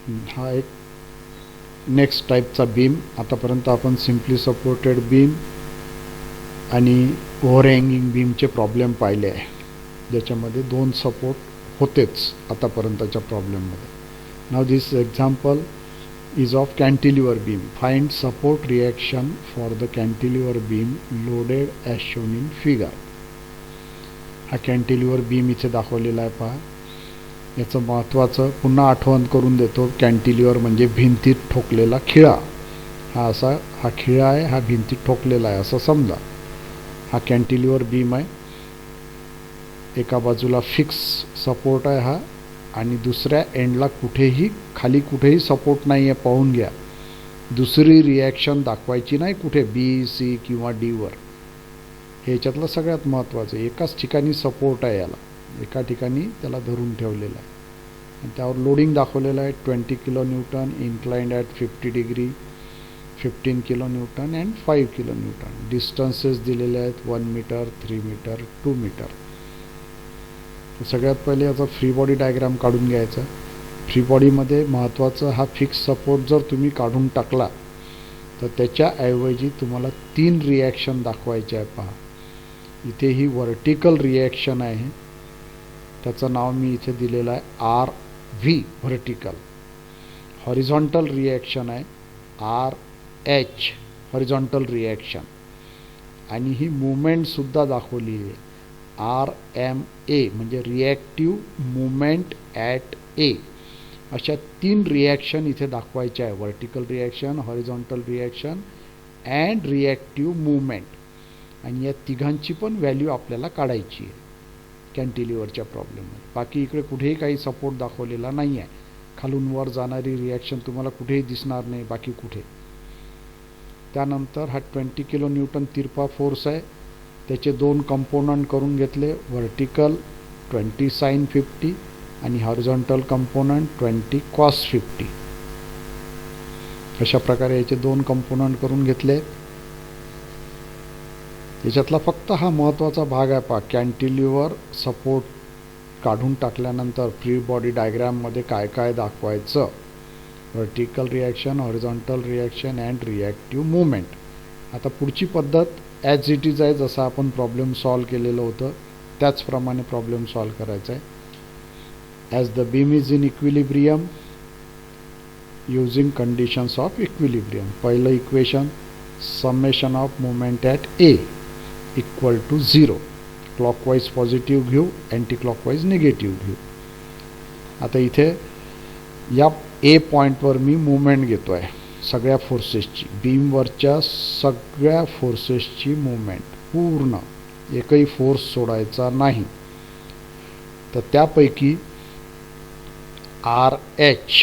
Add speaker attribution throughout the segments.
Speaker 1: हा एक नेक्स्ट टाईपचा बीम. आतापर्यंत आपण सिम्पली सपोर्टेड बीम आणि ओव्हरहँगिंग बीमचे प्रॉब्लेम पाहिले आहे, ज्याच्यामध्ये दोन सपोर्ट होतेच आतापर्यंतच्या प्रॉब्लेममध्ये. Now this example is of cantilever beam. Find support reaction for the cantilever beam loaded as shown in figure. हा कॅन्टिलिव्हर बीम इथे दाखवलेला आहे पहा. याचं महत्त्वाचं पुन्हा आठवण करून देतो. कॅन्टिलिव्हर म्हणजे भिंतीत ठोकलेला खिळा. हा खिळा आहे, हा भिंतीत ठोकलेला आहे असं समजा. हा कॅन्टिलिव्हर बीम आहे. एका बाजूला फिक्स सपोर्ट आहे हा, आणि दुसऱ्या एंडला खाली कुठेही सपोर्ट नाही आहे. पाहून घ्या, दुसरी रिॲक्शन दाखवायची नाही कुठे बी सी किंवा डीवर. ह्याच्यातलं सगळ्यात महत्त्वाचं एकाच ठिकाणी सपोर्ट आहे. याला एका ठिकाणी त्याला धरून ठेवलेलं आहे आणि त्यावर लोडिंग दाखवलेलं आहे 20 kilo Newton, inclined at 50 degree, 15 kilo newton and 5 kilo Newton. Distances दिलेले आहेत 1 मीटर, 3 मीटर, 2 मीटर. सगळ्यात पहिले याचा फ्री बॉडी डायग्राम काढून घ्यायचा. फ्री बॉडीमध्ये महत्त्वाचं हा फिक्स सपोर्ट जर तुम्ही काढून टाकला तर त्याच्याऐवजी तुम्हाला 3 रिॲक्शन दाखवायचे आहे. पहा, इथे ही व्हर्टिकल रिॲक्शन आहे, त्याचं नाव मी इथे दिलेलं आहे R V vertical. Horizontal reaction आहे आर एच हॉरिझॉन्टल रिॲक्शन, आणि ही मुवमेंटसुद्धा दाखवली आहे आर एम ए म्हणजे रिॲक्टिव्ह मुवमेंट ॲट ए. अशा 3 रिॲक्शन इथे दाखवायच्या आहे. Vertical reaction, horizontal reaction and reactive movement. आणि या तिघांची पण व्हॅल्यू आपल्याला काढायची आहे कॅन्टिलिव्हरच्या प्रॉब्लेममध्ये. बाकी इकडे कुठेही काही सपोर्ट दाखवलेला नाही आहे. खालून वर जाणारी रिॲक्शन तुम्हाला कुठेही दिसणार नाही, बाकी कुठे. त्यानंतर हा 20 किलो न्यूटन तिरपा फोर्स आहे. त्याचे 2 कंपोनंट करून घेतले, व्हर्टिकल 20 sin 50 आणि हॉरिझॉन्टल कंपोनंट 20 cos 50. अशा प्रकारे याचे 2 कंपोनंट करून घेतले. याच्यातला फक्त हा महत्त्वाचा भाग आहे पहा, कॅन्टिलिव्हर सपोर्ट काढून टाकल्यानंतर फ्री बॉडी डायग्राममध्ये काय काय दाखवायचं. Vertical reaction, horizontal reaction and reactive movement. आता पुढची पद्धत ॲज इट इज आहे, जसं आपण प्रॉब्लेम सॉल्व केलेलं होतं त्याचप्रमाणे प्रॉब्लेम सॉल्व करायचा आहे. As the beam is in equilibrium using conditions of equilibrium. पहिलं equation, summation of movement at a equal to 0. Clockwise positive घेऊ, अँटी क्लॉकवाईज निगेटिव्ह घेऊ. आता इथे या ए पॉईंटवर मी मुवमेंट घेतो आहे सगळ्या फोर्सेसची, बीमवरच्या सगळ्या फोर्सेसची मुवमेंट पूर्ण, एकही फोर्स सोडायचा नाही. तर त्यापैकी आर एच,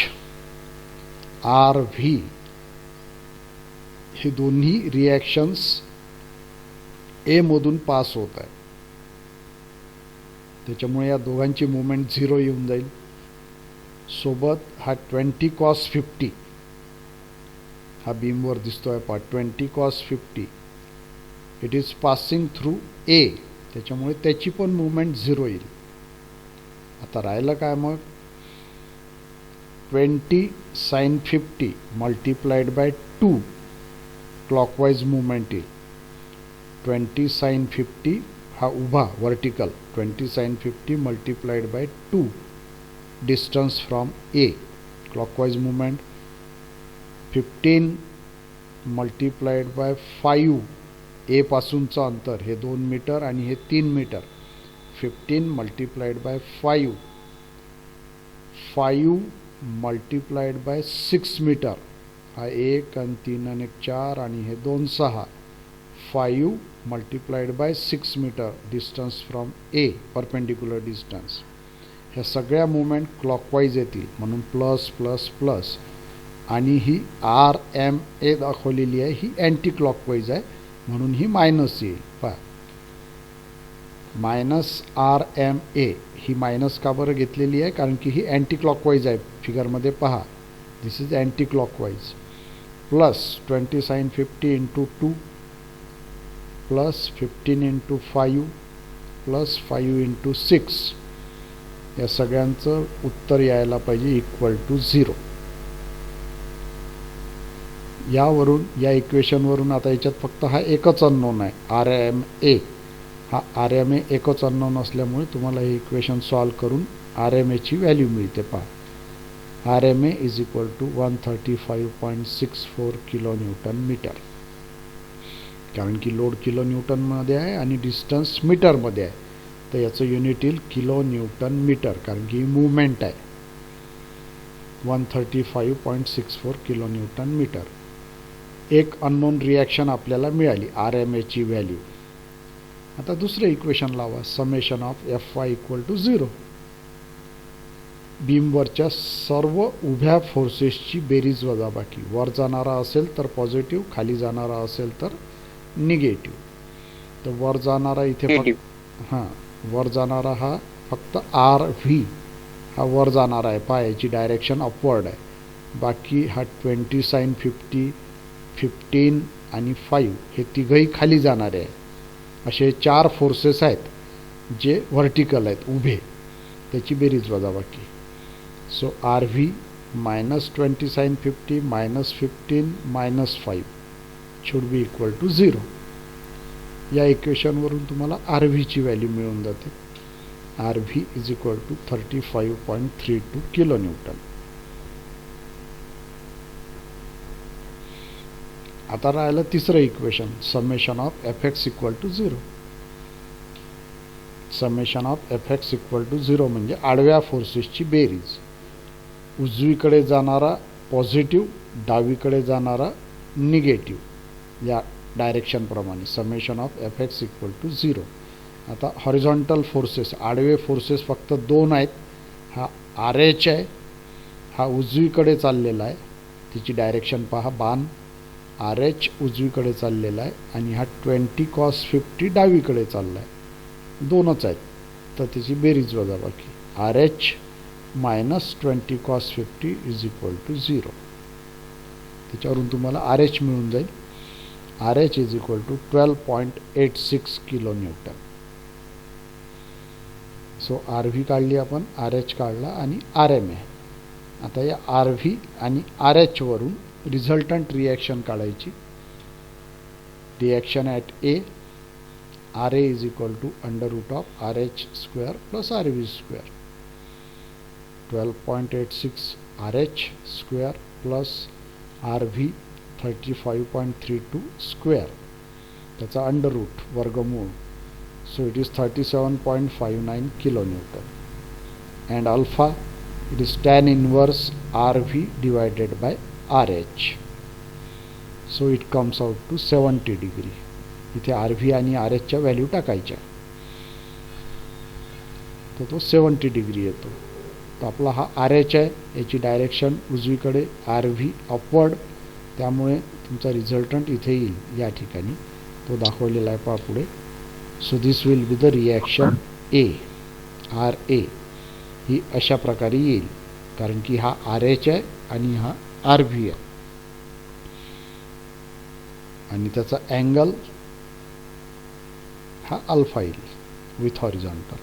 Speaker 1: आर व्ही हे दोन्ही रिॲक्शन्स ए मधून पास होत आहे. त्याच्यामुळे या दोघांची मुवमेंट 0 येऊन जाईल. सोबत हा 20 cos 50 हा बीमवर दिसतोय पहा, 20 cos 50 it is passing through a, त्याच्यामुळे त्याची पण मुवमेंट 0 येईल. आता राहिलं काय मग, 20 sin 50 multiplied by 2 clockwise movement येईल. 20 sin 50 हा उभा vertical, 20 sin 50 multiplied by 2 distance from A clockwise movement. 15 multiplied by 5 A पासूनचं अंतर हे 2 मीटर आणि हे 3 meter. 15 multiplied by 5, 5 multiplied by 6 meter, हा 1 आणि 3 आणि 4 आणि हे 2 6. 5 multiplied by 6 meter distance from A perpendicular distance. ह्या सगळ्या मुवमेंट क्लॉकवाईज येतील म्हणून प्लस प्लस प्लस. आणि ही आर एम ए दाखवलेली आहे, ही अँटी क्लॉकवाईज आहे म्हणून ही मायनस येईल. पहा, मायनस आर एम ए ही मायनस का बरं घेतलेली आहे, कारण की ही अँटी क्लॉकवाईज आहे. फिगरमध्ये पहा, this is anti clockwise. Plus 20 sin 50 into 2 plus 15 into 5 plus 5 into 6. या सगळ्यांचं उत्तर यायला पाहिजे इक्वल टू 0. यावरून या इक्वेशनवरून आता याच्यात फक्त हा एकच अननोन आहे, आर एम ए. हा आर एम ए एकच अननोन असल्यामुळे तुम्हाला हे इक्वेशन सॉल्व करून आर एम एची व्हॅल्यू मिळते. पहा, R M A is equal to 135.64 kilo newton meter. कारण की लोड किलो न्यूटनमध्ये आहे आणि डिस्टन्स मीटरमध्ये आहे, तर याचं युनिट येईल किलो न्यूटन मीटर, कारण की मूवमेंट आहे. 135.64 किलो न्यूटन मीटर. एक अननोन रिॲक्शन आपल्याला मिळाली, आर एम एची व्हॅल्यू. आता दुसरं इक्वेशन लावा, summation of F Y equal to 0. बीमवरच्या सर्व उभ्या फोर्सेसची बेरीज वजाबाकी. वर जाणारा असेल तर पॉझिटिव्ह, खाली जाणारा असेल तर निगेटिव्ह. तर वर जाणारा इथे वर जाणारा हा फक्त आर व्ही हा वर जाणारा आहे. पहा, याची डायरेक्शन अपवर्ड आहे. बाकी हा 20 sin 50, 15 आणि 5 हे तिघही खाली जाणारे आहे. असे 4 फोर्सेस आहेत जे व्हर्टिकल आहेत, उभे. त्याची बेरीज वजाबाकी. So R V minus 20 sin 50 minus 15 minus 5 should be equal to 0. या इक्वेशनवरून तुम्हाला आर व्हीची व्हॅल्यू मिळून जाते. R V is equal to 35.32 kilo newton. आता राहिलं तिसरं equation, summation of F X equal to 0. Summation of F X equal to 0 म्हणजे आडव्या फोर्सेसची बेरीज. उजवीकडे जाणारा पॉझिटिव्ह, डावीकडे जाणारा निगेटिव्ह, या डायरेक्शनप्रमाणे. Summation of F X equal to 0. आता हॉरिझॉन्टल फोर्सेस, आडवे फोर्सेस फक्त 2 आहेत. हा आर एच आहे, हा उजवीकडे चाललेला आहे, तिची डायरेक्शन पहा, बाण. आर एच उजवीकडे चाललेला आहे आणि हा 20 cos 50 डावीकडे चालला आहे. 2च आहेत, तर त्याची बेरीज वजाबाकी. R H minus 20 cos 50 is equal to 0. त्याच्यावरून तुम्हाला आर एच मिळून जाईल. R H is equal to 12.86 kilo newton. So R V काढली आपण, आर एच काढला आणि आर एम ए. आता या आर व्ही आणि आर एच वरून रिझल्टंट रिॲक्शन काढायची. Reaction at A, R A is equal to under root of R H square plus R V square. 12.86 R H square plus R V 35.32 square, त्याचा under root, वर्गमूळ. So it is 37.59 kilo newton. And alpha it is tan inverse R V divided by R H. So it comes out to 70 degree. इथे R V आणि R एचच्या value टाकायच्या, तर तो 70 degree येतो. तर आपला हा आर एच आहे, याची डायरेक्शन उजवीकडे, आर व्ही अपवर्ड, त्यामुळे तुमचा रिझल्टंट इथे येईल या ठिकाणी. तो दाखवलेला आहे पहा पुढे. So this will be the reaction A. R A ही अशा प्रकारे येईल, कारण की हा आर एच आहे आणि हा आर व्ही आहे, आणि त्याचा अँगल हा अल्फा येईल विथ हॉरिझॉन्टल.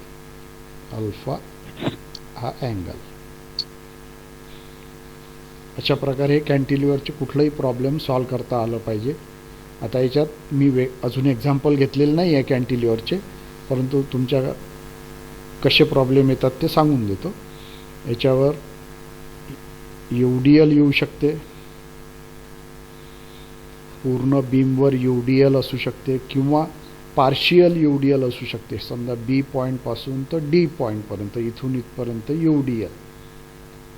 Speaker 1: अल्फा हा अँगल. अशा प्रकारे हे कॅन्टिलिव्हरचे कुठलंही प्रॉब्लेम सॉल्व करता आलं पाहिजे. आता याच्यात मी अजून एक्झाम्पल घेतलेले नाही आहे कॅन्टिलिव्हरचे, परंतु तुमच्या कसे प्रॉब्लेम येतात ते सांगून देतो. याच्यावर UDL येऊ शकते, पूर्ण बीमवर UDL असू शकते किंवा पार्शियल UDL असू शकते. समजा बी पॉईंटपासून तर डी पॉईंटपर्यंत, इथून इथपर्यंत UDL.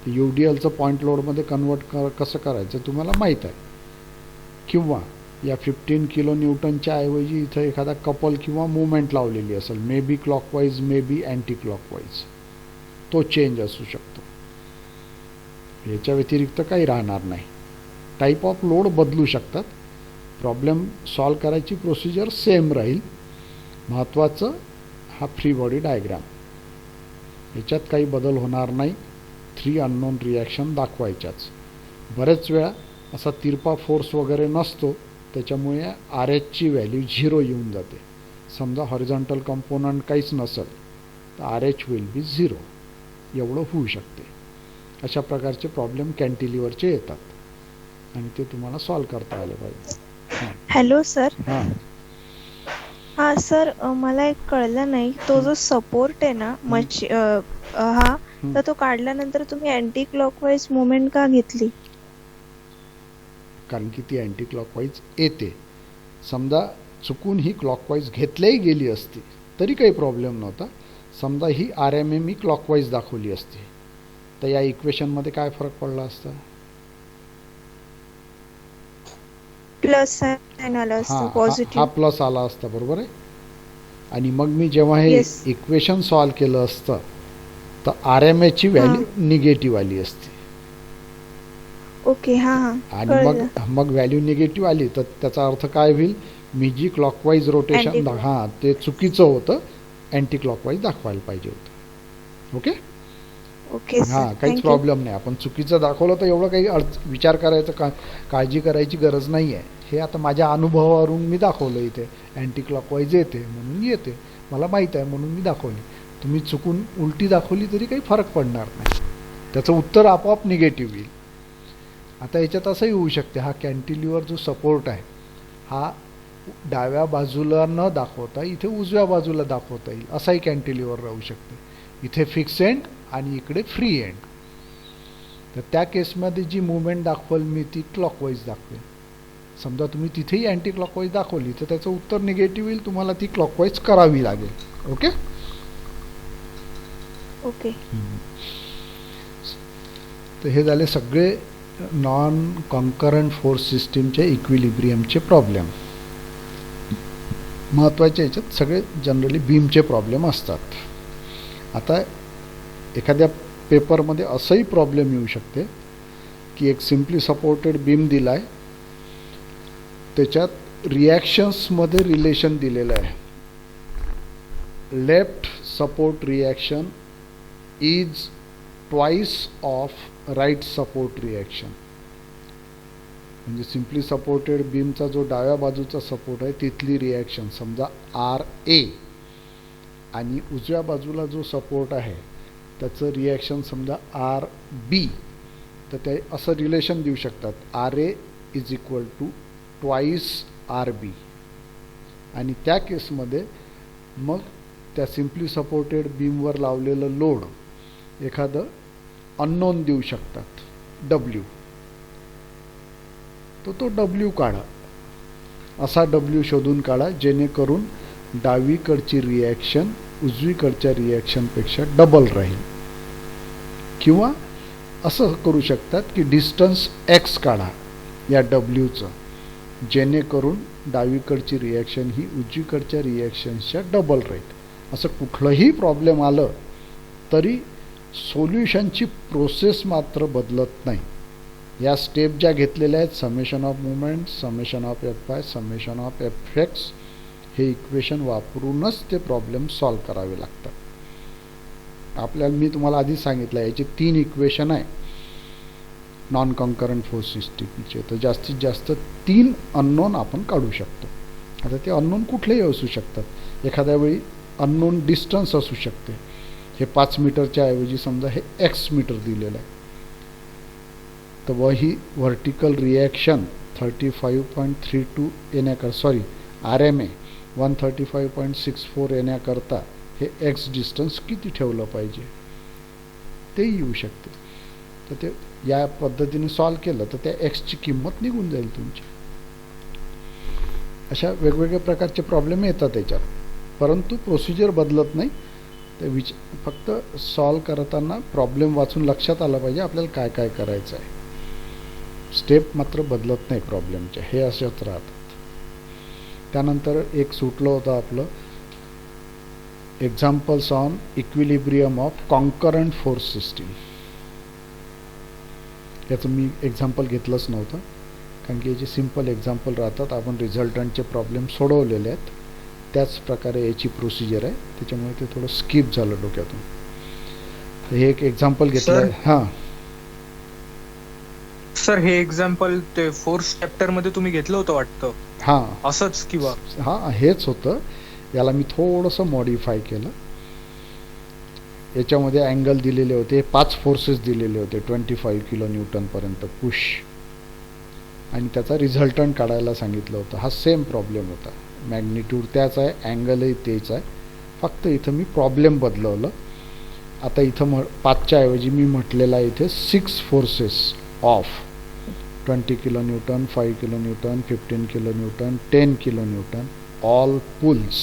Speaker 1: तर UDLचं पॉईंट लोडमध्ये कन्वर्ट कसं करायचं तुम्हाला माहीत आहे. किंवा या 15 किलो न्यूटनच्या ऐवजी इथं एखादा कपल किंवा मुवमेंट लावलेली असेल, may be clockwise, may be anti clockwise, तो चेंज असू शकतो. याच्या व्यतिरिक्त काही राहणार नाही. टाईप ऑफ लोड बदलू शकतात. प्रॉब्लेम सॉल्व करायची प्रोसिजर सेम राहील. महत्त्वाचं हा फ्री बॉडी डायग्राम, याच्यात काही बदल होणार नाही. 3 अननोन रिॲक्शन दाखवायच्याच. बरेच वेळा असा तिरपा फोर्स वगैरे नसतो, त्याच्यामुळे आर एचची व्हॅल्यू 0 येऊन जाते. समजा हॉरिझॉन्टल कंपोनंट काहीच नसेल तर आर एच विल बी 0, एवढं होऊ शकते. अशा प्रकारचे प्रॉब्लेम कॅन्टिलिव्हरचे येतात. आणि ते तुम्हाला सॉल्व करता आले पाहिजे. हां
Speaker 2: हॅलो सर.
Speaker 1: हां
Speaker 2: हा सर, मला एक कळलं नाही, तो जो सपोर्ट आहे ना
Speaker 1: हं,
Speaker 2: हा,
Speaker 1: हं.
Speaker 2: तर तो काढल्यानंतर तुम्ही अँटी क्लॉकवाईज मुवमेंट का घेतली?
Speaker 1: कारण की ती अँटी क्लॉकवाईज येते. समजा चुकून ही क्लॉकवाईज घेतल्याही गेली असती तरी काही प्रॉब्लेम नव्हता. समजा ही आर एम ए मी क्लॉकवाईज दाखवली असती तर या इक्वेशनमध्ये काय फरक पडला असता?
Speaker 2: प्लस साइन आलं
Speaker 1: हां
Speaker 2: असतं,
Speaker 1: हा
Speaker 2: पॉझिटिव्ह.
Speaker 1: प्लस आला असता, बरोबर आहे. आणि मग मी जेव्हा हे
Speaker 2: येस.
Speaker 1: इक्वेशन सॉल्व केलं असतं तर आर एम एची
Speaker 2: हा.
Speaker 1: व्हॅल्यू निगेटिव्ह आली असती.
Speaker 2: ओके. हा हा,
Speaker 1: आणि मग
Speaker 2: कळलं.
Speaker 1: मग व्हॅल्यू निगेटिव्ह आली तर त्याचा अर्थ काय होईल? मी जी क्लॉकवाईज
Speaker 2: अँटी
Speaker 1: रोटेशन
Speaker 2: क्लॉक.
Speaker 1: हां ते चुकीचं होतं, अँटी क्लॉकवाईज दाखवायला पाहिजे होतं. ओके.
Speaker 2: ओके सर,
Speaker 1: हां काहीच
Speaker 2: थँक्यू.
Speaker 1: प्रॉब्लेम नाही. आपण चुकीचं दाखवलं तर एवढं काही विचार करायचं काळजी करायची गरज नाही आहे. हे आता माझ्या अनुभवावरून मी दाखवलं. इथे अँटी क्लॉकवाईज येते म्हणून येते, मला माहीत आहे म्हणून मी दाखवली. तुम्ही चुकून उलटी दाखवली तरी काही फरक पडणार नाही, त्याचं उत्तर आपोआप निगेटिव्ह येईल. आता याच्यात असंही होऊ शकते, हा कॅन्टिलिव्हर जो सपोर्ट आहे हा डाव्या बाजूला न दाखवता इथे उजव्या बाजूला दाखवता येईल, असाही कॅन्टिलिव्हर राहू शकते. इथे फिक्स एंड आणि इकडे फ्री एंड. तर त्या केसमध्ये जी मुवमेंट दाखवल मी ती क्लॉकवाईज दाखवेल. समजा तुम्ही तिथेही अँटी क्लॉकवाईज दाखवली तर त्याचं उत्तर निगेटिव्ह येईल, तुम्हाला ती क्लॉकवाईज करावी लागेल. ओके.
Speaker 2: ओके.
Speaker 1: तर हे झाले सगळे नॉन कॉन्करंट फोर्स सिस्टीमचे इक्विलिब्रियमचे प्रॉब्लेम. महत्त्वाचे याच्यात सगळे जनरली बीमचे प्रॉब्लेम असतात. आता एखाद्या पेपरमध्ये असंही प्रॉब्लेम येऊ शकते की एक सिम्पली सपोर्टेड बीम दिला आहे, त्याच्यात रिॲक्शन्समध्ये रिलेशन दिलेलं आहे. Left support reaction is twice of right support reaction. म्हणजे सिम्पली सपोर्टेड बीमचा जो डाव्या बाजूचा सपोर्ट आहे तिथली रिॲक्शन समजा आर ए, आणि उजव्या बाजूला जो सपोर्ट आहे त्याचं रिॲक्शन समजा आर बी. तर ते असं रिलेशन देऊ शकतात, R A is equal to twice R B. आणि त्या केसमध्ये मग त्या सिम्पली सपोर्टेड बीमवर लावलेलं लोड एखादं अननोन देऊ शकतात, डब्ल्यू. तर तो डब्ल्यू काढा, असा डब्ल्यू शोधून काढा जेणेकरून डावीकडची रिॲक्शन उजवीकडच्या रिॲक्शनपेक्षा डबल राहील. किंवा असं करू शकतात की डिस्टन्स एक्स काढा या डब्ल्यूचं, जेणेकरून डावीकडची रिॲक्शन ही उजवीकडच्या रिॲक्शनच्या डबल राहील. असं कुठलंही प्रॉब्लेम आलं तरी सोल्युशनची प्रोसेस मात्र बदलत नाही. या स्टेप ज्या घेतलेल्या आहेत, summation of movement, summation of F I, summation of F x, हे इक्वेशन वापरूनच ते प्रॉब्लेम सॉल्व करावे लागतात. आपल्याला मी तुम्हाला आधीच सांगितलं याचे 3 इक्वेशन आहे नॉन कॉन्करंट फोर्स सिस्टीमचे. तर जास्तीत जास्त 3 अननोन आपण काढू शकतो. आता ते अननोन कुठलेही असू शकतात. एखाद्या वेळी अननोन डिस्टन्स असू शकते. हे 5 मीटरच्या ऐवजी समजा हे एक्स मीटर दिलेलं आहे, तर व ही व्हर्टिकल रिॲक्शन 35.32 येण्याकरता, सॉरी आर एम ए 135.64 येण्याकरता हे एक्स डिस्टन्स किती ठेवलं पाहिजे तेही येऊ शकते. तर ते या पद्धतीने सॉल्व केलं तर त्या एक्सची किंमत निघून जाईल तुमची. अशा वेगवेगळ्या प्रकारचे प्रॉब्लेम येतात त्याच्यात, परंतु प्रोसिजर बदलत नाही. ते फक्त सॉल्व करताना प्रॉब्लेम वाचून लक्षात आलं पाहिजे आपल्याला काय काय करायचं आहे. स्टेप मात्र बदलत नाही प्रॉब्लेमच्या, हे असेच राहतात. त्यानंतर एक सुटलं होतं आपलं examples on equilibrium of concurrent force system. याचं मी एक्झाम्पल घेतलंच नव्हतं कारण की याचे सिम्पल एक्झाम्पल राहतात. आपण रिझल्टंटचे प्रॉब्लेम सोडवलेले आहेत, त्याच प्रकारे याची प्रोसिजर आहे, त्याच्यामुळे ते थोडं स्किप झालं डोक्यातून. हे एक एक्झाम्पल घेतलं आहे. हां
Speaker 3: सर, हे एक्झाम्पल ते फोर्स चॅप्टर मध्ये तुम्ही घेतलं होतं वाटतं.
Speaker 1: हां
Speaker 3: असंच किंवा
Speaker 1: हां हेच होतं. याला मी थोडंसं मॉडिफाय केलं. याच्यामध्ये अँगल दिलेले होते, 5 फोर्सेस दिलेले होते 25 किलो न्यूटनपर्यंत पुश. आणि त्याचा रिझल्टंट काढायला सांगितलं होतं. हा सेम प्रॉब्लेम होता, मॅग्निट्यूड त्याच आहे, अँगलही तेच आहे, फक्त इथं मी प्रॉब्लेम बदलवलं. आता इथं 5च्या ऐवजी मी म्हटलेलं आहे इथे 6 forces of 20 kilo newton, 5 kilo newton, 15 kilo newton, 10 kilo newton, all pulls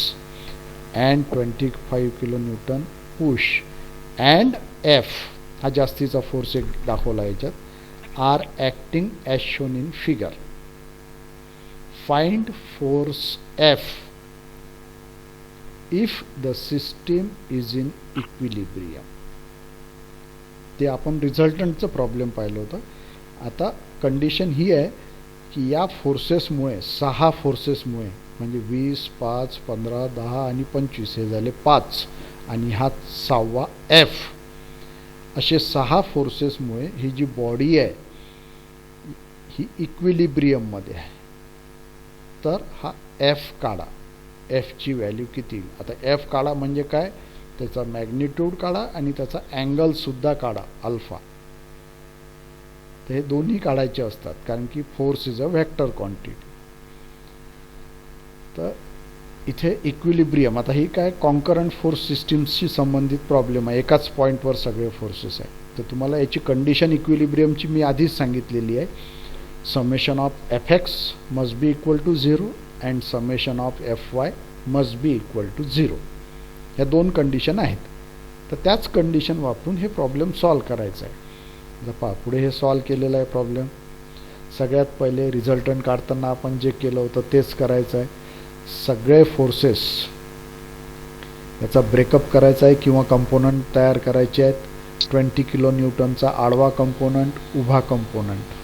Speaker 1: and 25 kilo newton push and F, हा जास्तीचा फोर्स एक दाखवला याच्यात, are acting as shown in figure. Find force F if the system is in equilibrium. ते आपण रिझल्टंटचं problem पाहिलं होतं. आता कंडिशन ही आहे की या फोर्सेसमुळे, 6 फोर्सेसमुळे, म्हणजे 20, 5, 15, 10 आणि 25 हे झाले 5, आणि हा 6वा एफ, असे 6 फोर्सेसमुळे ही जी बॉडी आहे ही इक्विलिब्रियममध्ये आहे. तर हा एफ काढा, एफची व्हॅल्यू किती. आता एफ काढा म्हणजे काय, त्याचा मॅग्निट्यूड काढा आणि त्याचा अँगलसुद्धा काढा, अल्फा. तर हे दोन्ही काढायचे असतात, कारण की force is a vector quantity. तर इथे इक्विलिब्रियम, आता ही काय कॉन्करंट फोर्स सिस्टीम्सशी संबंधित प्रॉब्लेम आहे, एकाच पॉईंटवर सगळे फोर्सेस आहेत. तर तुम्हाला याची कंडिशन इक्विलिब्रियमची मी आधीच सांगितलेली आहे. Summation of F X must be equal to 0 and summation of F Y must be equal to 0. ह्या 2 कंडिशन आहेत. तर त्याच कंडिशन वापरून हे प्रॉब्लेम सॉल्व करायचं आहे. पहा पुढे हे सॉल्व केलेलं आहे प्रॉब्लेम. सगळ्यात पहिले रिझल्टंट काढताना आपण जे केलं होतं तेच करायचं आहे. सगळे फोर्सेस याचा ब्रेकअप करायचा आहे किंवा कंपोनंट तयार करायचे आहेत. 20 किलो न्यूटनचा आडवा कंपोनंट, उभा कंपोनंट.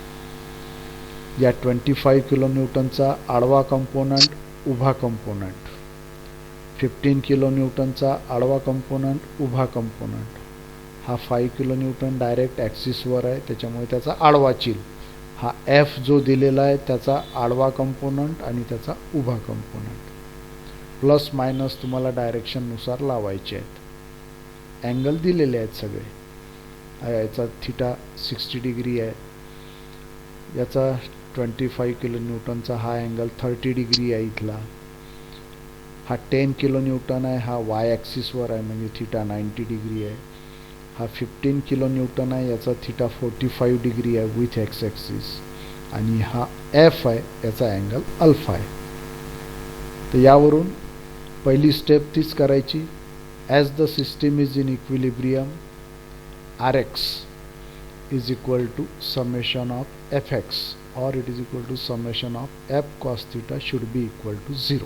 Speaker 1: या 25 किलो न्यूटनचा आडवा कंपोनंट, उभा कंपोनंट. 15 किलो न्यूटनचा आडवा कंपोनंट, उभा कंपोनंट. हा 5 किलो न्यूटन डायरेक्ट ॲक्सिसवर आहे, त्याच्यामुळे त्याचा आडवा चिल. हा एफ जो दिलेला आहे त्याचा आडवा कंपोनंट आणि त्याचा उभा कंपोनंट. प्लस मायनस तुम्हाला डायरेक्शननुसार लावायचे आहेत. अँगल दिलेले आहेत सगळे. याचा थिटा 60 डिग्री आहे, याचा 25 किलो न्यूटनचा हा अँगल 30 डिग्री आहे इथला. हा 10 किलो न्यूटन आहे, हा वाय ॲक्सिसवर आहे म्हणजे थिटा 90 डिग्री आहे. हा 15 किलो न्यूटन आहे, याचा थिटा 45 डिग्री आहे विथ एक्स ॲक्सिस. आणि हा एफ आहे, याचा अँगल अल्फा आहे. तर यावरून पहिली स्टेप तीच करायची. As the system is in equilibrium, R X is equal to summation of F X or it is equal to summation of F cos theta should be equal to 0.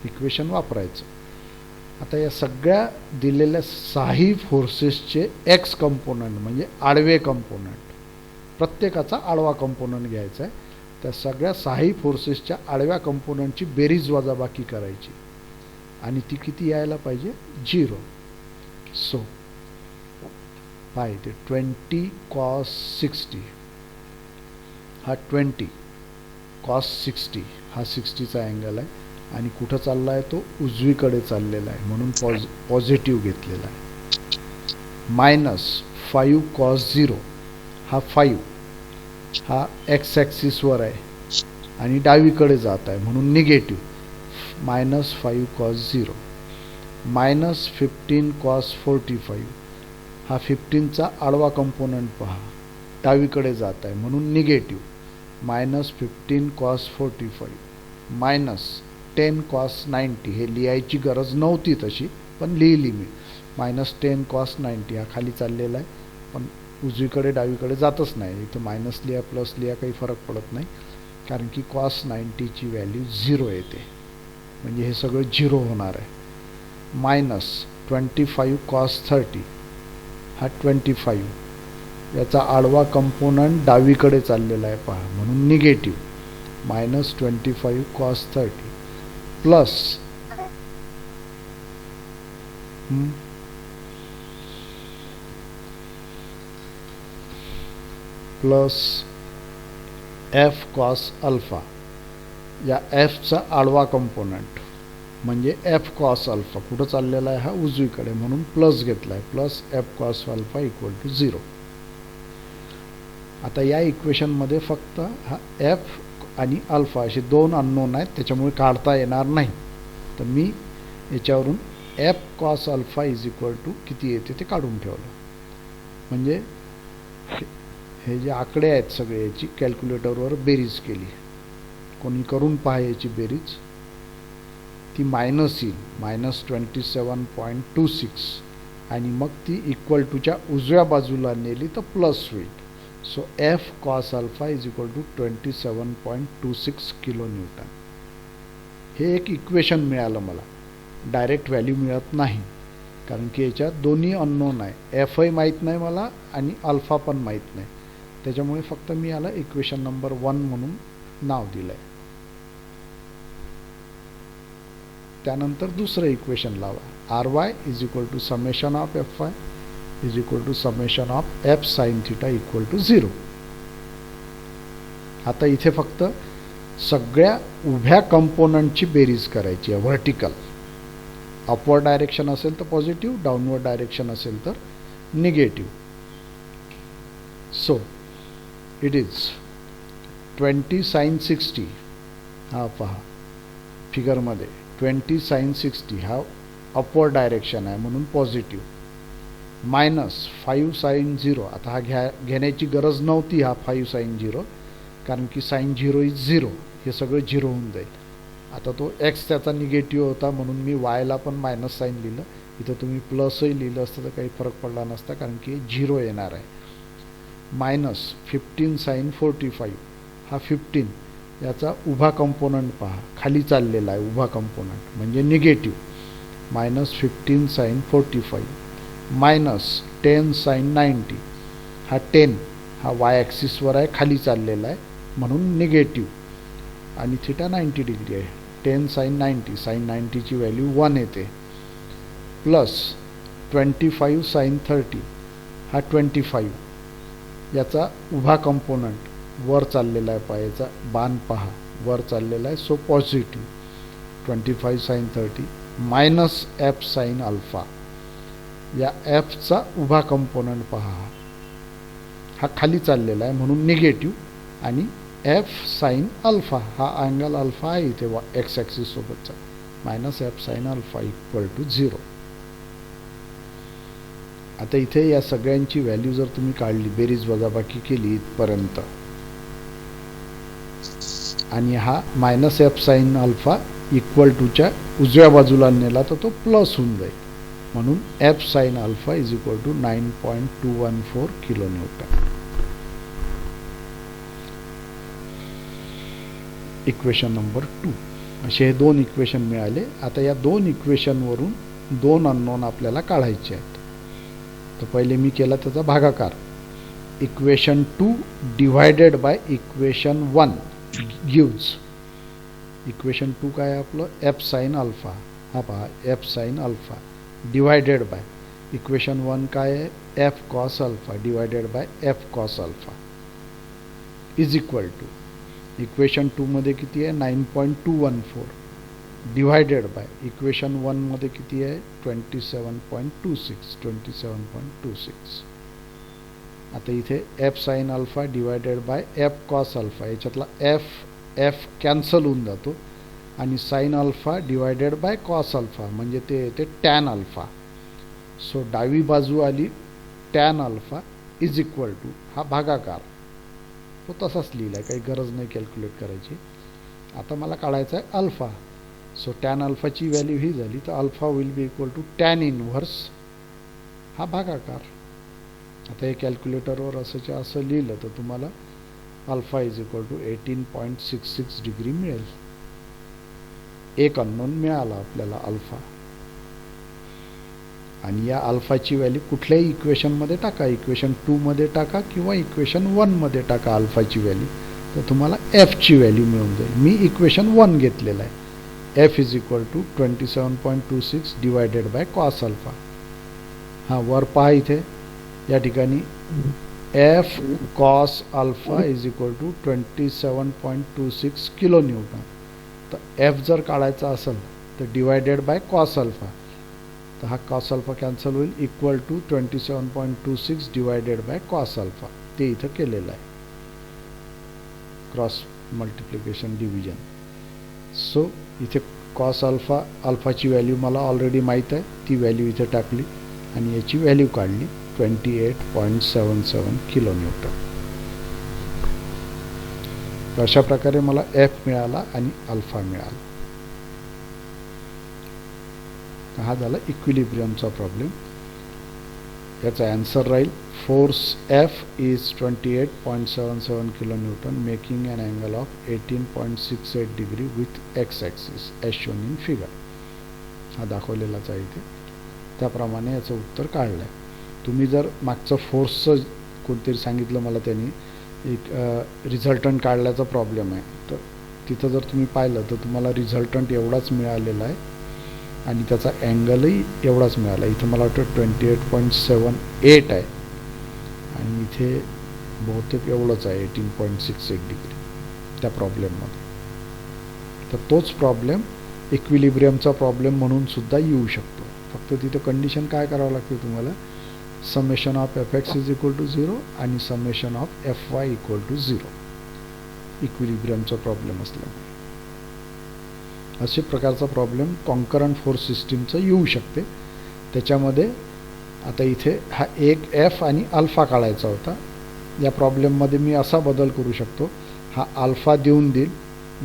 Speaker 1: Equation वापरायचं. आता या सगळ्या दिलेल्या 6 फोर्सेसचे x component म्हणजे आडवे component, प्रत्येकाचा आडवा component घ्यायचा आहे. त्या सगळ्या 6 फोर्सेसच्या आडव्या कंपोनंटची बेरीज वजाबाकी करायची आणि ती किती यायला पाहिजे, 0. सो पाय ते 20 cos 60, हा 20 cos 60, हा 60चा अँगल आहे आणि कुठं चालला आहे तो उजवीकडे चाललेला आहे म्हणून पॉझिटिव्ह घेतलेला आहे. मायनस 5 cos 0, हा 5, हा एक्स ॲक्सिसवर आहे आणि डावीकडे जात आहे म्हणून negative. Minus 5 cos 0. Minus 15 cos 45, हा 15चा आडवा कंपोनंट पहा, डावीकडे जात आहे म्हणून negative. Minus 15 cos 45. Minus 10 cos 90, हे लिहायची गरज नव्हती तशी पण लिहिली मी. मायनस 10 cos 90, हा खाली चाललेला आहे पण उजवीकडे डावीकडे जातच नाही. इथं मायनस लिहा प्लस लिहा काही फरक पडत नाही, कारण की cos 90ची व्हॅल्यू 0 येते म्हणजे हे सगळं 0 होणार आहे. मायनस 25 cos 30, हा 25, याचा आडवा कंपोनंट डावीकडे चाललेला आहे पहा म्हणून negative. Minus 25 cos 30 plus plus F cos alpha, या एफचा आडवा कंपोनंट म्हणजे एफ कॉस अल्फा कुठं चाललेला आहे, हा उजवीकडे म्हणून प्लस घेतला आहे. Plus F cos alpha equal to 0. आता या इक्वेशनमध्ये फक्त हा एफ आणि अल्फा असे दोन अननोन आहेत, त्याच्यामुळे काढता येणार नाही. तर मी याच्यावरून F cos alpha is equal to किती येते ते काढून ठेवलं. म्हणजे हे जे आकडे आहेत सगळे याची कॅल्क्युलेटरवर बेरीज केली. कोणी करून पहा याची बेरीज. ती मायनस येईल, -27.26, आणि मग ती इक्वल टूच्या उजव्या बाजूला नेली तर प्लस होईल. So F cos alpha is equal to 27.26 kilo newton. हे एक इक्वेशन मिळालं मला. डायरेक्ट व्हॅल्यू मिळत नाही, कारण की याच्यात दोन्ही अननोन आहे. एफही माहीत नाही मला आणि अल्फा पण माहीत नाही. त्याच्यामुळे फक्त मी याला इक्वेशन नंबर 1 म्हणून नाव दिलं आहे. त्यानंतर दुसरं इक्वेशन लावा. R Y is equal to summation of F Y is equal to summation of F sine theta equal to 0. आता इथे फक्त सगळ्या उभ्या कंपोनंटची बेरीज करायची आहे, व्हर्टिकल. अपवर्ड डायरेक्शन असेल तर पॉझिटिव्ह, डाऊनवर्ड डायरेक्शन असेल तर negative. So it is 20 sin 60, हा पहा फिगरमध्ये 20 sin 60 हा अपवर्ड डायरेक्शन आहे म्हणून पॉझिटिव्ह, -5 sin 0. आता हा घेण्याची गरज नव्हती हा 5 sin 0, कारण की sin 0 इज 0, हे सगळं 0 होऊन जाईल. आता तो x त्याचा निगेटिव्ह होता म्हणून मी yला पण मायनस साईन लिहिलं. इथं तुम्ही प्लसही लिहिलं असतं तर काही फरक पडला नसता, कारण की 0 येणार आहे. -15 sin 45, हा 15 याचा उभा कंपोनंट पहा, खाली चाललेला आहे उभा कंपोनंट म्हणजे निगेटिव्ह. -15 sin 45 -10 sin 90, हा 10 हा वाय ॲक्सिसवर आहे, खाली चाललेला आहे म्हणून निगेटिव्ह. आणि थिटा 90 डिग्री आहे. 10 sin 90, sin 90ची व्हॅल्यू 1 येते. प्लस 25 sin 30, हा 25 याचा उभा कंपोनंट वर चाललेला आहे, पायाचा बाण पहा वर चाललेला आहे, so positive. 25 sin 30 minus F sine alpha, या एफचा उभा कंपोनंट पहा, हा खाली चाललेला आहे म्हणून निगेटिव्ह. आणि एफ साइन अल्फा, हा अँगल अल्फा आहे इथे एक्स ॲक्सिस सोबतचा, -F sine alpha equal to 0. आता इथे या सगळ्यांची व्हॅल्यू जर तुम्ही काढली, बेरीज वजाबाकी केली इथपर्यंत, आणि हा -एफ साइन अल्फा इक्वल टूच्या उजव्या बाजूला नेला तर तो प्लस होऊन जाईल. म्हणून F sine alpha is equal to 9.214 kilo newton. Equation number 2. असे हे दोन इक्वेशन मिळाले. आता या दोन इक्वेशनवरून दोन अननोन आपल्याला काढायचे आहेत. तर पहिले मी केला त्याचा भागाकार. Equation 2 divided by equation 1 gives, equation 2 काय आहे आपलं, एफ साइन अल्फा, हा पहा F sine alpha divided by equation 1 काय आहे, F cos alpha divided by F cos alpha is equal to, equation 2 मध्ये किती आहे 9.214 डिवायडेड बाय इक्वेशन 1 मध्ये किती आहे 27.26. आता इथे F sine alpha divided by F cos alpha, याच्यातला एफ कॅन्सल होऊन जातो आणि sine alpha divided by cos alpha म्हणजे ते येते टॅन अल्फा. सो डावी बाजू आली tan alpha is equal to, हा भागाकार तो तसाच लिहिला आहे, काही गरज नाही कॅल्क्युलेट करायची. आता मला काढायचा आहे अल्फा. सो टॅन अल्फाची व्हॅल्यू ही झाली तर alpha will be equal to tan inverse, हा भागाकार. आता हे कॅल्क्युलेटरवर असं लिहिलं तर तुम्हाला alpha is equal to 18.66 degree मिळेल. एक अननोन मिळाला आपल्याला अल्फा. आणि या अल्फाची व्हॅल्यू कुठल्याही इक्वेशनमध्ये टाका, इक्वेशन 2 मध्ये टाका किंवा इक्वेशन 1 मध्ये टाका अल्फाची व्हॅल्यू, तर तुम्हाला एफची व्हॅल्यू मिळून जाईल. मी इक्वेशन 1 घेतलेलं आहे. F is equal to 27.26 divided by cos alpha. हां वर पहा इथे या ठिकाणी F cos alpha is equal to 27.26 kilo newton. तर एफ जर काढायचा असेल तर डिवायडेड बाय कॉस अल्फा, तर हा कॉस अल्फा कॅन्सल होईल, equal to 27.26 divided by cos alpha. ते इथं केलेलं आहे, क्रॉस मल्टिप्लिकेशन डिव्हिजन. सो इथे कॉस अल्फा, अल्फाची व्हॅल्यू मला ऑलरेडी माहीत आहे, ती व्हॅल्यू इथे टाकली आणि याची व्हॅल्यू काढली 28.77 किलो न्यूटन. तर अशा प्रकारे मला एफ मिळाला आणि अल्फा मिळाला. हा झाला इक्विलिब्रियमचा प्रॉब्लेम. याचा आन्सर राहील force F is 28.77 kilo newton making an angle of 18.68 degree with X axis as shown in figure. हा दाखवलेलाच आहे इथे. त्याप्रमाणे याचं उत्तर काढलं आहे. तुम्ही जर मागचं फोर्सचं कोणतरी सांगितलं मला त्यांनी एक रिझल्टंट काढल्याचा प्रॉब्लेम आहे, तर तिथं जर तुम्ही पाहिलं तर तुम्हाला रिझल्टंट एवढाच मिळालेला आहे आणि त्याचा अँगलही एवढाच मिळाला. इथं मला वाटतं 28.78 आहे आणि इथे बहुतेक एवढंच आहे 18.68 डिग्री त्या प्रॉब्लेममध्ये. तर तोच प्रॉब्लेम इक्विलिब्रियमचा प्रॉब्लेम म्हणून सुद्धा येऊ शकतो. फक्त तिथं कंडिशन काय करावं लागते तुम्हाला, summation of F X is equal to 0 आणि summation of F Y equal to 0 इक्विलिब्रियमचा प्रॉब्लेम असल्यामुळे. अशा प्रकारचा प्रॉब्लेम कॉन्करंट फोर्स सिस्टीमचा येऊ शकते. त्याच्यामध्ये आता इथे हा एक एफ आणि अल्फा काढायचा होता. या प्रॉब्लेममध्ये मी असा बदल करू शकतो, हा अल्फा देऊन देईल,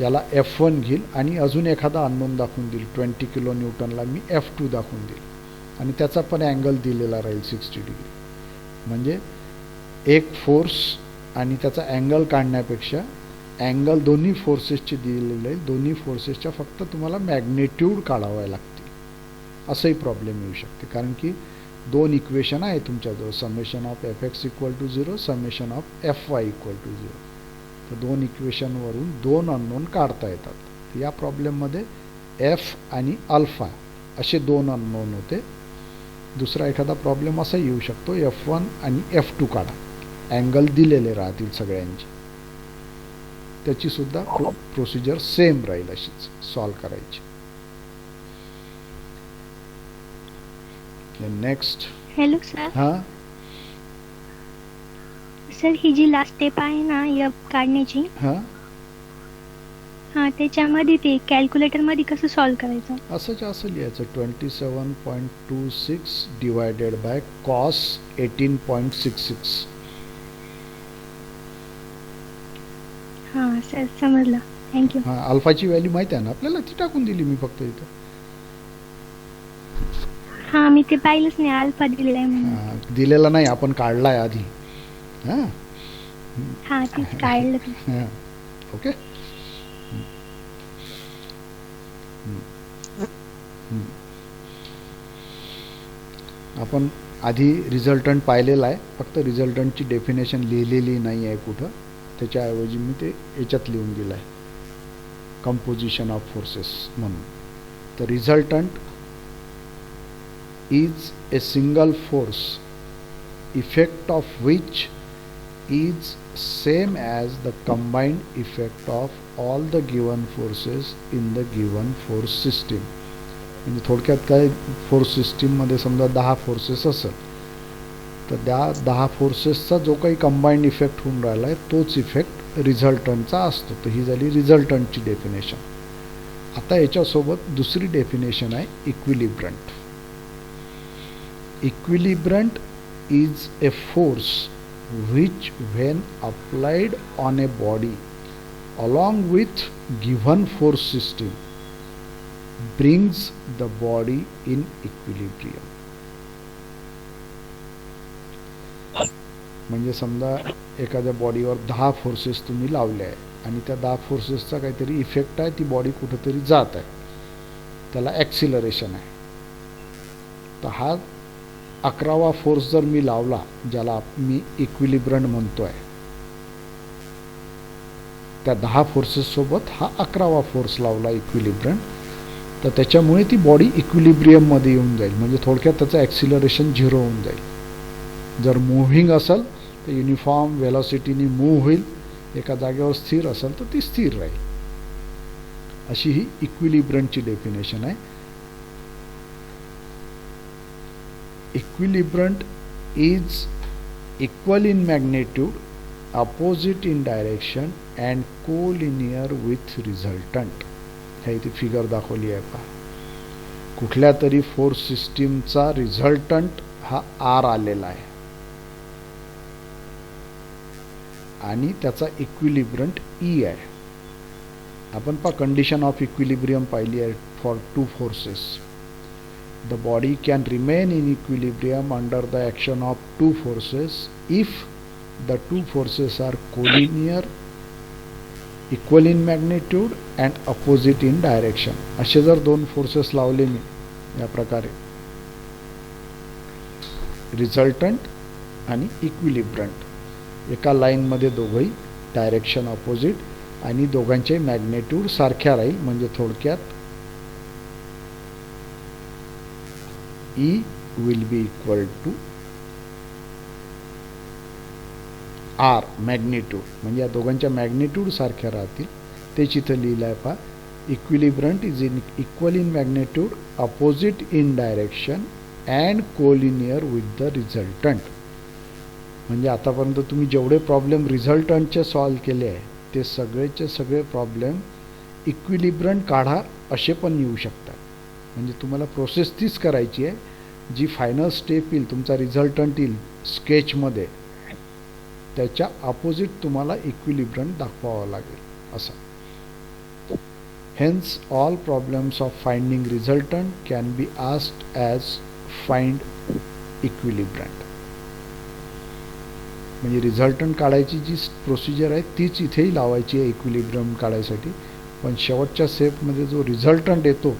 Speaker 1: याला F1 घेईल आणि अजून एखादा अननोन दाखवून देईल. 20 किलो न्यूटनला मी F2 दाखवून देईल आणि त्याचा पण अँगल दिलेला राहील 60 डिग्री. म्हणजे एक फोर्स आणि त्याचा अँगल काढण्यापेक्षा अँगल दोन्ही फोर्सेसचे दिलेले आहे, दोन्ही फोर्सेसच्या फक्त तुम्हाला मॅग्नेट्यूड काढाव्या लागतील. असंही प्रॉब्लेम येऊ शकते, कारण की दोन इक्वेशन आहे तुमच्याजवळ, summation of F X equal to 0, summation of F Y equal to 0. तर दोन इक्वेशनवरून दोन अननोन काढता येतात. या प्रॉब्लेममध्ये एफ आणि अल्फा असे दोन अननोन होते. दुसरा एखादा प्रॉब्लेम असा येऊ शकतो, F1 आणि F2 काढा, अँगल दिलेले राहतील सगळ्यांचे, त्याची सुद्धा प्रोसिजर सेम राहील, अशीच सॉल्व करायची. नेक्स्ट.
Speaker 4: Hello sir.
Speaker 1: हां
Speaker 4: सर, ही जी लास्ट स्टेप आहे ना एफ काढण्याची,
Speaker 1: हां
Speaker 4: हा त्याच्यामध्ये ते कॅल्क्युलेटर मध्ये कसं सॉल्व करायचं?
Speaker 1: असं लिहायचं 27.26 डिवायडेड बाय कॉस 18.66.
Speaker 4: हा सर, समजलं. थँक्यू.
Speaker 1: हां, अल्फाची व्हॅल्यू माहिती आहे ना आपल्याला, ती टाकून दिली मी फक्त इथं.
Speaker 4: हा, मी ते पाहिलंच नाही अल्फा दिलेला आहे म्हणून.
Speaker 1: दिलेला नाही, आपण काढलाय आधी. हां
Speaker 4: हा, तेच काढलं ते.
Speaker 1: हां, ओके. आपण आधी रिझल्टंट पाहिलेला आहे, फक्त रिझल्टंटची डेफिनेशन लिहिलेली नाही आहे कुठं. त्याच्याऐवजी मी ते याच्यात लिहून दिलं आहे, कंपोजिशन ऑफ फोर्सेस म्हणून. तर resultant is a single force effect of which is same as the combined effect of all the given forces in the given force system. म्हणजे थोडक्यात काय, फोर्स सिस्टीममध्ये समजा 10 फोर्सेस असेल, तर त्या 10 फोर्सेसचा जो काही कंबाईंड इफेक्ट होऊन राहिला आहे तोच इफेक्ट रिझल्टंटचा असतो. तर ही झाली रिझल्टंटची डेफिनेशन. आता याच्यासोबत दुसरी डेफिनेशन आहे equilibrant. Equilibrant is a force which when applied on a body along with given force system brings the body in equilibrium. म्हणजे समजा एखाद्या बॉडीवर 10 फोर्सेस तुम्ही लावले आहे आणि त्या 10 फोर्सेसचा काहीतरी इफेक्ट आहे, ती बॉडी कुठेतरी जात आहे, त्याला ॲक्सिलरेशन आहे. तर हा 11वा फोर्स जर मी लावला, ज्याला मी इक्विलिब्रंट म्हणतो आहे, त्या 10 फोर्सेससोबत हा 11वा फोर्स लावला इक्विलिब्रंट, तर त्याच्यामुळे ती बॉडी इक्विलिब्रियममध्ये येऊन जाईल. म्हणजे थोडक्यात त्याचं ॲक्सिलरेशन 0 होऊन जाईल. जर मुव्हिंग असेल तर युनिफॉर्म वेलॉसिटीनी मूव्ह होईल, एका जागेवर स्थिर असेल तर ती स्थिर राहील. अशी ही इक्विलिब्रंटची डेफिनेशन आहे. Equilibrant is equal in magnitude, opposite in direction and collinear with resultant. ह्या इथे फिगर दाखवली आहे पहा. कुठल्या तरी फोर्स सिस्टीमचा रिझल्टंट हा आर आलेला आहे आणि त्याचा इक्विलिब्रंट ई आहे. आपण पहा कंडिशन ऑफ इक्विलिब्रियम पाहिली आहे for two forces. The body can remain in equilibrium under the action of two forces if the two forces are collinear, equal in magnitude and opposite in direction. असे जर दोन forces लावले मी या प्रकारे, resultant आणि इक्विलिब्रंट, एका लाईनमध्ये दोघंही डायरेक्शन अपोजिट आणि दोघांचे मॅग्नेट्यूड सारख्या राहील, म्हणजे थोडक्यात E will be equal to R magnitude, म्हणजे या दोघांच्या मॅग्नेट्यूड सारख्या राहतील. तेच इथं लिहिलं आहे पहा. Equilibrant is equal in magnitude, opposite in direction and collinear with the resultant. म्हणजे आतापर्यंत तुम्ही जेवढे प्रॉब्लेम रिझल्टंटचे सॉल्व केले आहे ते सगळेचे सगळे प्रॉब्लेम इक्विलिब्रंट काढा असे पण येऊ शकतात. म्हणजे तुम्हाला प्रोसेस तीच करायची आहे जी फायनल स्टेप येईल, तुमचा रिझल्टंट येईल स्केचमध्ये, त्याच्या अपोजिट तुम्हाला इक्विलिब्रंट दाखवावं लागेल असं. Hence all problems of finding resultant can be asked as find equilibrant. म्हणजे रिझल्टंट काढायची जी प्रोसिजर आहे तीच इथेही लावायची आहे इक्विलिब्रियम काढायसाठी, पण शेवटच्या स्टेपमध्ये जो रिझल्टंट येतो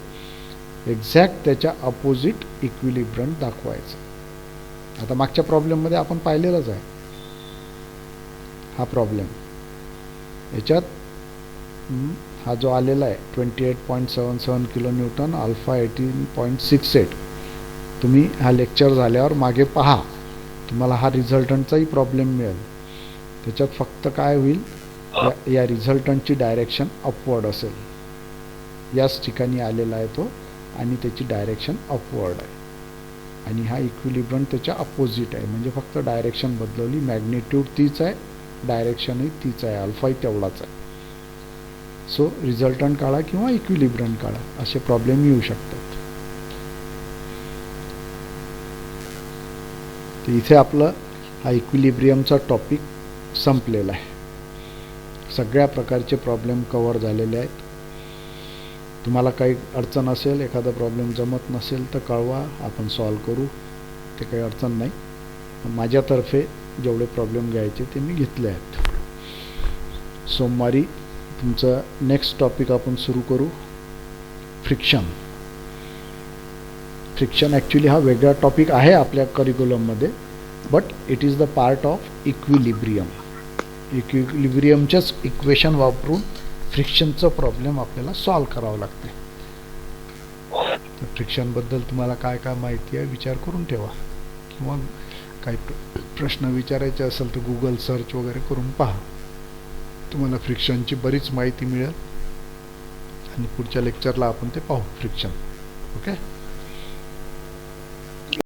Speaker 1: एक्झॅक्ट त्याच्या अपोजिट इक्विलिब्रंट दाखवायचं. आता मागच्या प्रॉब्लेममध्ये आपण पाहिलेलाच आहे हा प्रॉब्लेम. याच्यात हा जो आलेला आहे 28.77 किलो न्यूटन, अल्फा 18.68. तुम्ही हा लेक्चर झाल्यावर मागे पहा, तुम्हाला हा रिझल्टंटचाही प्रॉब्लेम मिळेल. त्याच्यात फक्त काय होईल, या रिझल्टंटची डायरेक्शन अपवर्ड असेल. याच ठिकाणी आलेला आहे तो आणि त्याची डायरेक्शन अपवर्ड आहे आणि हा इक्विलिब्रंट त्याच्या अपोजिट आहे. म्हणजे फक्त डायरेक्शन बदलवली, मॅग्निट्यूड तीच आहे, डायरेक्शनही तीच आहे, अल्फाही तेवढाच आहे. सो रिझल्टंट काढा किंवा इक्विलिब्रंट काढा असे प्रॉब्लेम येऊ शकतात. तर इथे आपलं हा इक्विलिब्रियमचा टॉपिक संपलेला आहे. सगळ्या प्रकारचे प्रॉब्लेम कव्हर झालेले आहेत. तुम्हाला काही अडचण असेल, एखादा प्रॉब्लेम जमत नसेल तर कळवा, आपण सॉल्व करू, ते काही अडचण नाही. माझ्यातर्फे जेवढे प्रॉब्लेम घ्यायचे ते मी घेतले आहेत. सोमवारी तुमचं नेक्स्ट टॉपिक आपण सुरू करू, फ्रिक्शन. फ्रिक्शन ॲक्च्युली हा वेगळा टॉपिक आहे आपल्या करिक्युलममध्ये, but it is the part of equilibrium. इक्विलिब्रियमच्याच इक्वेशन वापरून फ्रिक्शनचं प्रॉब्लेम आपल्याला सॉल्व करावं लागते. तर फ्रिक्शनबद्दल तुम्हाला काय काय माहिती आहे विचार करून ठेवा, किंवा काही प्रश्न विचारायचे असेल तर गुगल सर्च वगैरे करून पहा. तुम्हाला फ्रिक्शनची बरीच माहिती मिळेल आणि पुढच्या लेक्चरला आपण ते पाहू फ्रिक्शन. ओके.